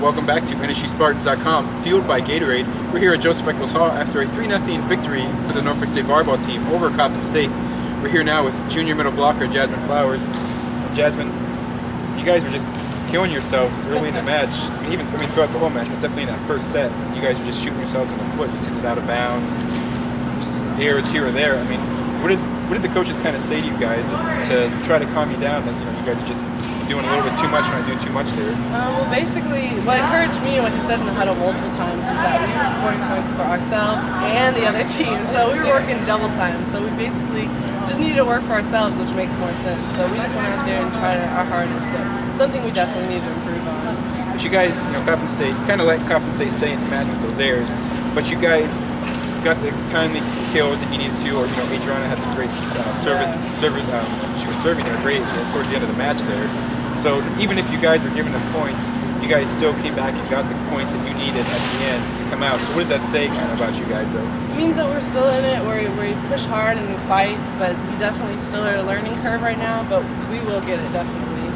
Welcome back to NSUSpartans.com, fueled by Gatorade. We're here at Joseph Eccles Hall after a 3-0 victory for the Norfolk State Volleyball team over Coppin State. We're here now with junior middle blocker Jasmin Flowers. Jasmin, you guys were just killing yourselves early in the match. Even throughout the whole match, but definitely in that first set, you guys were just shooting yourselves in the foot. You sent it out of bounds, just errors here or there. What did the coaches kind of say to you guys to try to calm you down? That you guys are just doing a little bit too much, trying to do too much there. Well, basically, what encouraged me and what he said in the huddle multiple times was that we were scoring points for ourselves and the other team. So we were working double time. So we basically just needed to work for ourselves, which makes more sense. So we just went out there and tried our hardest, but something we definitely need to improve on. But you guys, Coppin State, kind of let Coppin State stay in the match with those errors, but you guys got the timely kills that you needed to, or Adriana had some great service. She was serving there great towards the end of the match there. So even if you guys were giving them points, you guys still came back and got the points that you needed at the end to come out. So what does that say kind of about you guys, though? It means that we're still in it, we push hard and we fight, but we definitely still are a learning curve right now, but we will get it, definitely.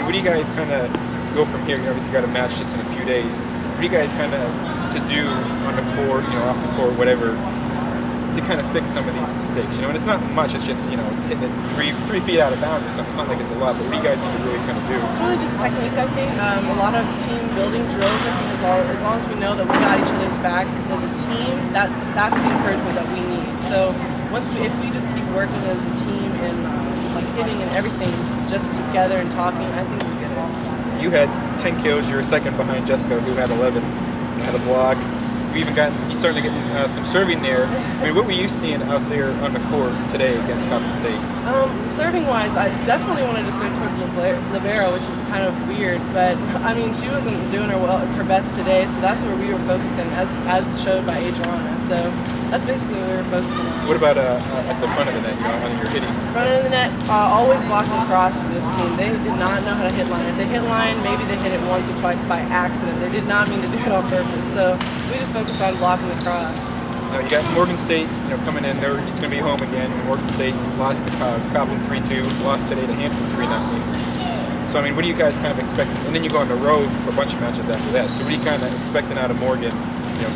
What do you guys kind of go from here? You obviously got a match just in a few days. What do you guys kind of to do on the court, off the court, whatever, to kind of fix some of these mistakes? And it's not much, it's just, it's hitting it three feet out of bounds or something. It's not like it's a lot, but what do you guys need to really kind of do? It's really just technique, I think. A lot of team building drills, I think, as long as we know that we got each other's back as a team, that's the encouragement that we need. So if we just keep working as a team and hitting and everything just together and talking, I think we'll get it. You had 10 kills, you were second behind Jessica, who had 11. You had a block. You starting to get some serving there. What were you seeing out there on the court today against Coppin State? Serving-wise, I definitely wanted to serve towards libero, which is kind of weird. But she wasn't doing her best today, so that's where we were focusing, as showed by Adriana. So that's basically what we were focusing on. What about at the front of the net, on your hitting? Front of the net, always blocking across for this team. They did not know how to hit line. If they hit line, maybe they hit it once or twice by accident. They did not mean to do it on purpose. So we just focus on blocking the cross. You got Morgan State, coming in there. It's going to be home again. Morgan State lost to Coppin 3-2, lost today to Hampton 3-0. So what do you guys kind of expect? And then you go on the road for a bunch of matches after that. So what are you kind of expecting out of Morgan?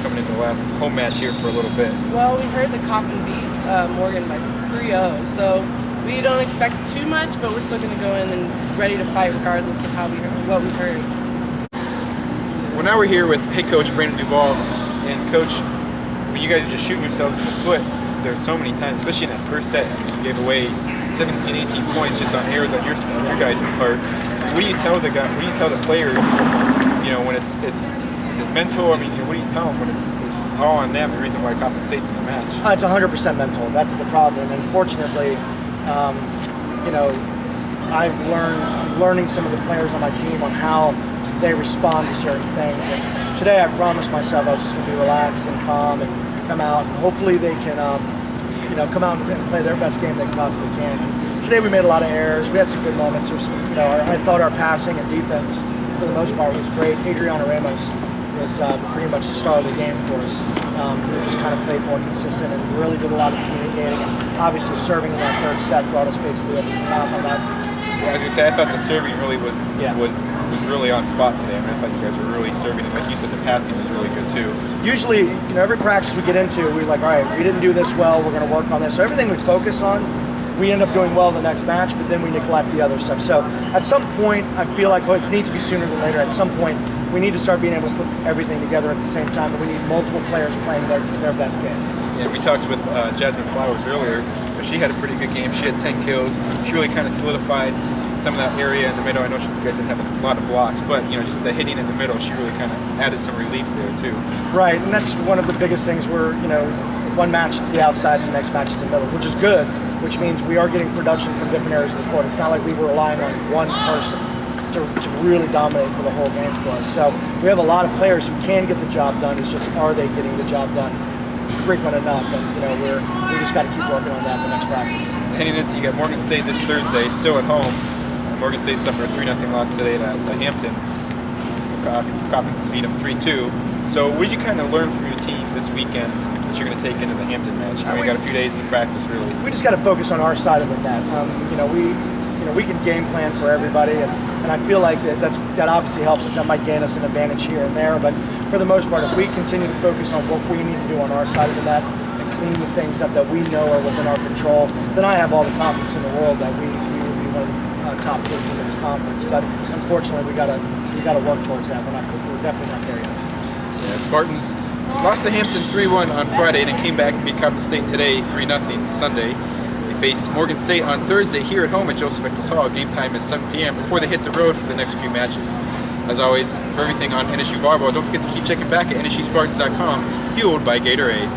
Coming into the last home match here for a little bit. Well, we heard that Coppin beat Morgan by 3-0, so we don't expect too much, but we're still going to go in and ready to fight regardless of what we heard. Well, now we're here with head coach Brandon Duvall, and coach, when you guys are just shooting yourselves in the foot, there's so many times, especially in that first set, you gave away 17, 18 points just on errors on your guys' part. What do you tell the guys? What do you tell the players? When it's is it mental? What do you tell them when it's all on them? The reason why Coppin State's in the match. It's 100% mental. That's the problem. And fortunately, I'm learning some of the players on my team on how they respond to certain things. And today, I promised myself I was just going to be relaxed and calm and come out. And hopefully, they can, come out and play their best game they possibly can. And today, we made a lot of errors. We had some good moments. I thought our passing and defense, for the most part, was great. Adriana Ramos was pretty much the star of the game for us. We just kind of played more consistent and really did a lot of communicating. And obviously, serving in that third set brought us basically over the top on that. Yeah, as you say, I thought the serving really was really on spot today. I thought you guys were really serving, and like you said, the passing was really good too. Usually, every practice we get into, we're like, all right, we didn't do this well. We're going to work on this. So everything we focus on, we end up doing well the next match, but then we neglect the other stuff. So at some point, I feel like it needs to be sooner than later. At some point, we need to start being able to put everything together at the same time, and we need multiple players playing their best game. Yeah, we talked with Jasmin Flowers earlier, but she had a pretty good game. She had 10 kills. She really kind of solidified some of that area in the middle. I know you guys didn't have a lot of blocks, but just the hitting in the middle, she really kind of added some relief there too. Right, and that's one of the biggest things. Where one match it's the outsides, the next match it's the middle, which is good. Which means we are getting production from different areas of the court. It's not like we were relying on one person to really dominate for the whole game for us. So we have a lot of players who can get the job done. It's just, are they getting the job done frequent enough? And we just got to keep working on that the next practice. Heading into, you got Morgan State this Thursday, still at home. Morgan State suffered a 3-0 loss today to Hampton. Coppin beat them 3-2. So what did you kind of learn from your team this weekend that you're going to take into the Hampton match? We got a few days to practice, really. We just got to focus on our side of the net. we can game plan for everybody, and I feel like that obviously helps us. That might gain us an advantage here and there, but for the most part, if we continue to focus on what we need to do on our side of the net and clean the things up that we know are within our control, then I have all the confidence in the world that we will be one of the top teams in this conference. But unfortunately, we gotta work towards that. We're definitely not there yet. Yeah, Spartans lost to Hampton 3-1 on Friday and then came back and beat Coppin State today 3-0 Sunday. They face Morgan State on Thursday here at home at Joseph Eccles Hall. Game time is 7 p.m. before they hit the road for the next few matches. As always, for everything on NSU Volleyball, don't forget to keep checking back at NSUSpartans.com, fueled by Gatorade.